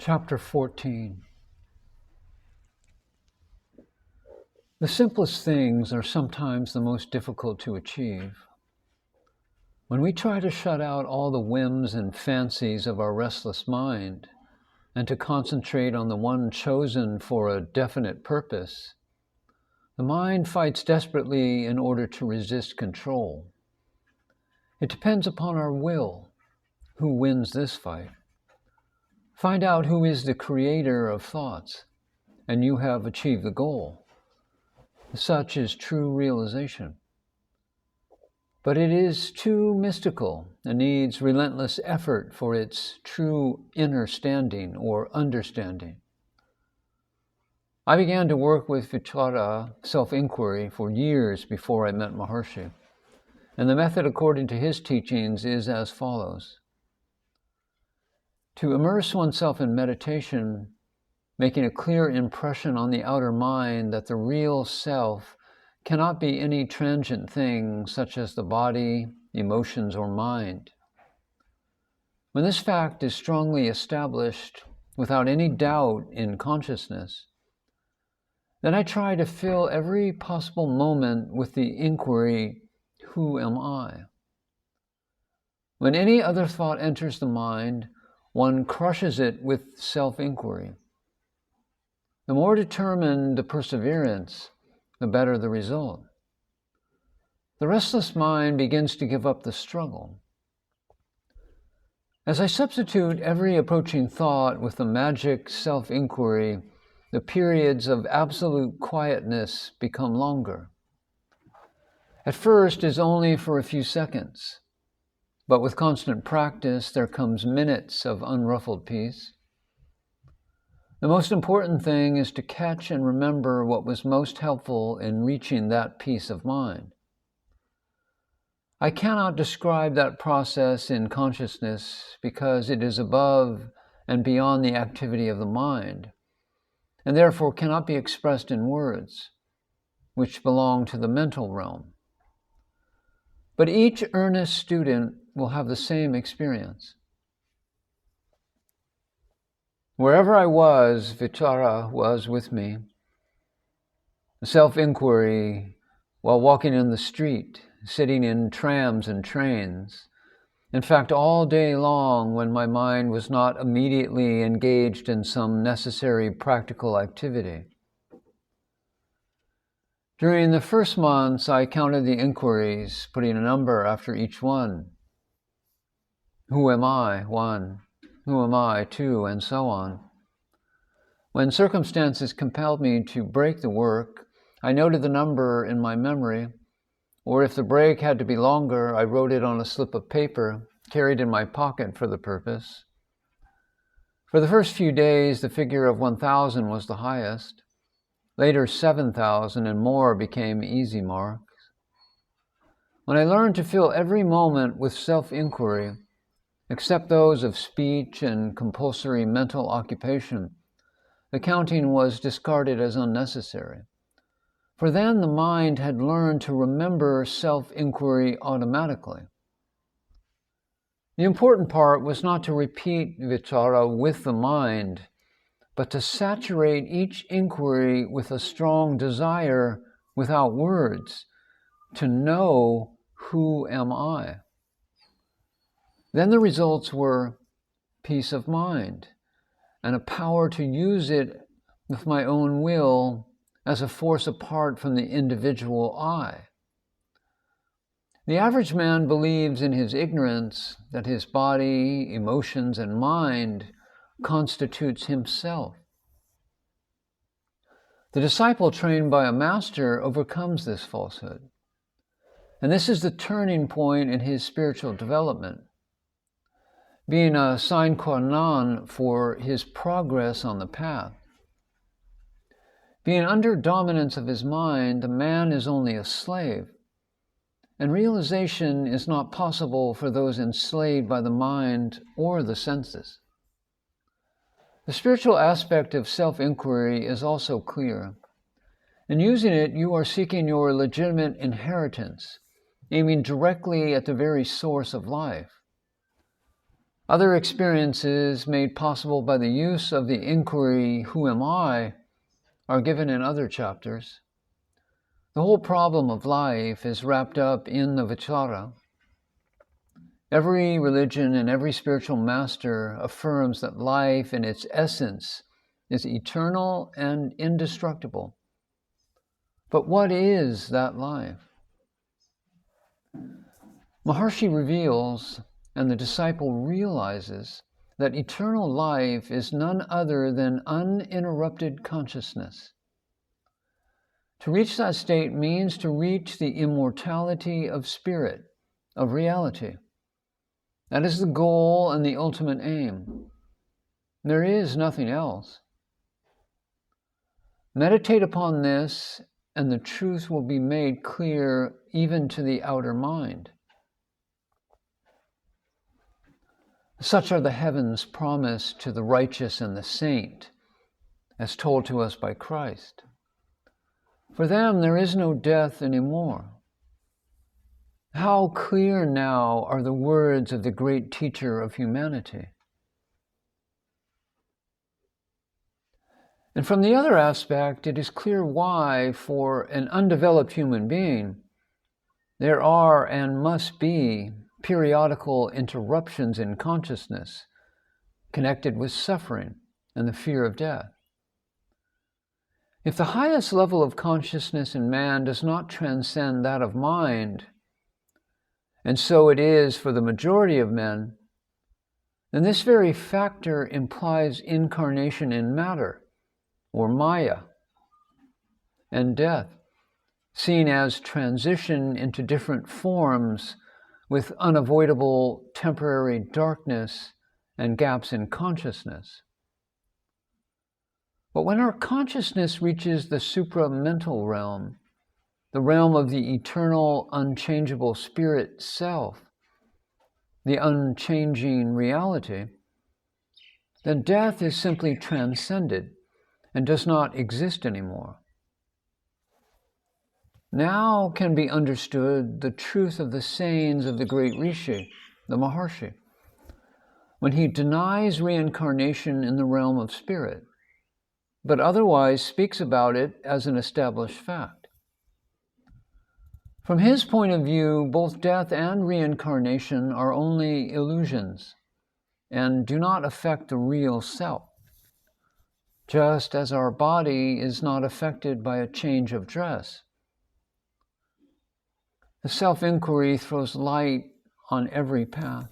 Chapter 14. The simplest things are sometimes the most difficult to achieve. When we try to shut out all the whims and fancies of our restless mind and to concentrate on the one chosen for a definite purpose, the mind fights desperately in order to resist control. It depends upon our will who wins this fight. Find out who is the creator of thoughts, and you have achieved the goal. Such is true realization. But it is too mystical and needs relentless effort for its true inner standing or understanding. I began to work with vichara, self-inquiry, for years before I met Maharshi, and the method according to his teachings is as follows. To immerse oneself in meditation, making a clear impression on the outer mind that the real self cannot be any transient thing such as the body, emotions, or mind. When this fact is strongly established without any doubt in consciousness, then I try to fill every possible moment with the inquiry, who am I? When any other thought enters the mind, one crushes it with self-inquiry. The more determined the perseverance, the better the result. The restless mind begins to give up the struggle. As I substitute every approaching thought with the magic self-inquiry, the periods of absolute quietness become longer. At first, it's only for a few seconds. But with constant practice, there comes minutes of unruffled peace. The most important thing is to catch and remember what was most helpful in reaching that peace of mind. I cannot describe that process in consciousness because it is above and beyond the activity of the mind, and therefore cannot be expressed in words, which belong to the mental realm. But each earnest student will have the same experience. Wherever I was, vichara was with me. Self-inquiry while walking in the street, sitting in trams and trains. In fact, all day long when my mind was not immediately engaged in some necessary practical activity. During the first months, I counted the inquiries, putting a number after each one. Who am I? 1. Who am I? 2, and so on. When circumstances compelled me to break the work, I noted the number in my memory, or if the break had to be longer, I wrote it on a slip of paper, carried in my pocket for the purpose. For the first few days, the figure of 1,000 was the highest. Later, 7,000 and more became easy marks. When I learned to fill every moment with self-inquiry, except those of speech and compulsory mental occupation, the counting was discarded as unnecessary. For then the mind had learned to remember self-inquiry automatically. The important part was not to repeat vichara with the mind, but to saturate each inquiry with a strong desire, without words, to know who am I. Then the results were peace of mind and a power to use it with my own will as a force apart from the individual I. The average man believes in his ignorance that his body, emotions, and mind constitutes himself. The disciple trained by a master overcomes this falsehood. And this is the turning point in his spiritual development, being a sine qua non for his progress on the path. Being under dominance of his mind, the man is only a slave, and realization is not possible for those enslaved by the mind or the senses. The spiritual aspect of self-inquiry is also clear. In using it, you are seeking your legitimate inheritance, aiming directly at the very source of life. Other experiences made possible by the use of the inquiry, who am I, are given in other chapters. The whole problem of life is wrapped up in the vichara. Every religion and every spiritual master affirms that life in its essence is eternal and indestructible. But what is that life? Maharshi reveals, and the disciple realizes, that eternal life is none other than uninterrupted consciousness. To reach that state means to reach the immortality of spirit, of reality. That is the goal and the ultimate aim. There is nothing else. Meditate upon this, and the truth will be made clear even to the outer mind. Such are the heavens promised to the righteous and the saint, as told to us by Christ. For them, there is no death anymore. How clear now are the words of the great teacher of humanity. And from the other aspect, it is clear why, for an undeveloped human being, there are and must be periodical interruptions in consciousness connected with suffering and the fear of death. If the highest level of consciousness in man does not transcend that of mind, and so it is for the majority of men, then this very factor implies incarnation in matter, or Maya, and death, seen as transition into different forms with unavoidable temporary darkness and gaps in consciousness. But when our consciousness reaches the supramental realm, the realm of the eternal, unchangeable spirit self, the unchanging reality, then death is simply transcended and does not exist anymore. Now can be understood the truth of the sayings of the great Rishi, the Maharshi, when he denies reincarnation in the realm of spirit, but otherwise speaks about it as an established fact. From his point of view, both death and reincarnation are only illusions and do not affect the real self, just as our body is not affected by a change of dress. The self-inquiry throws light on every path.